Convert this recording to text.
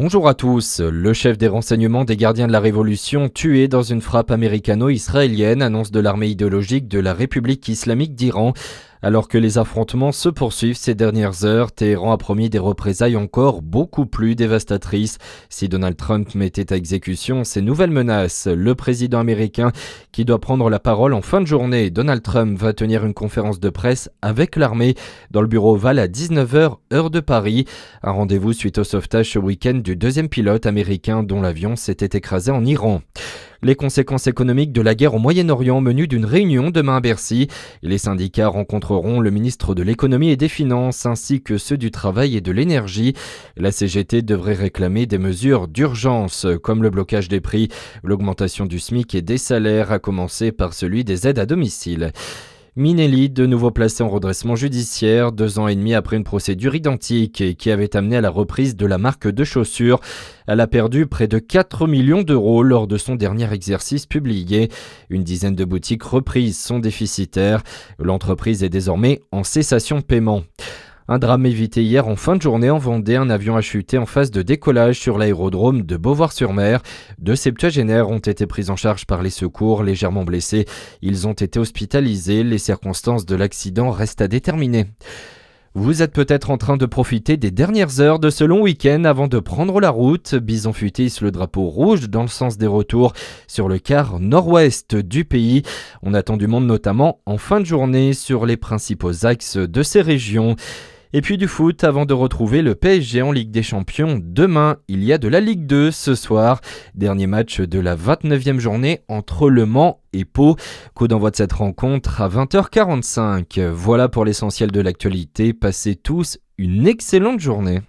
Bonjour à tous. Le chef des renseignements des gardiens de la Révolution tué dans une frappe américano-israélienne, annonce de l'armée idéologique de la République islamique d'Iran. Alors que les affrontements se poursuivent ces dernières heures, Téhéran a promis des représailles encore beaucoup plus dévastatrices si Donald Trump mettait à exécution ces nouvelles menaces. Le président américain qui doit prendre la parole en fin de journée, Donald Trump va tenir une conférence de presse avec l'armée dans le bureau Oval à 19h heure de Paris. Un rendez-vous suite au sauvetage ce week-end du deuxième pilote américain dont l'avion s'était écrasé en Iran. Les conséquences économiques de la guerre au Moyen-Orient au menu d'une réunion demain à Bercy. Les syndicats rencontreront le ministre de l'économie et des finances ainsi que ceux du travail et de l'énergie. La CGT devrait réclamer des mesures d'urgence comme le blocage des prix, l'augmentation du SMIC et des salaires, à commencer par celui des aides à domicile. Minelli, de nouveau placé en redressement judiciaire, 2 ans et demi après une procédure identique qui avait amené à la reprise de la marque de chaussures. Elle a perdu près de 4 millions d'euros lors de son dernier exercice publié. Une dizaine de boutiques reprises sont déficitaires. L'entreprise est désormais en cessation de paiement. Un drame évité hier en fin de journée en Vendée. Un avion a chuté en phase de décollage sur l'aérodrome de Beauvoir-sur-Mer. 2 septuagénaires ont été pris en charge par les secours, légèrement blessés. Ils ont été hospitalisés. Les circonstances de l'accident restent à déterminer. Vous êtes peut-être en train de profiter des dernières heures de ce long week-end avant de prendre la route. Bison Futé hisse le drapeau rouge dans le sens des retours sur le quart nord-ouest du pays. On attend du monde notamment en fin de journée sur les principaux axes de ces régions. Et puis du foot avant de retrouver le PSG en Ligue des Champions. Demain, il y a de la Ligue 2 ce soir. Dernier match de la 29e journée entre Le Mans et Pau. Coup d'envoi de cette rencontre à 20h45. Voilà pour l'essentiel de l'actualité. Passez tous une excellente journée.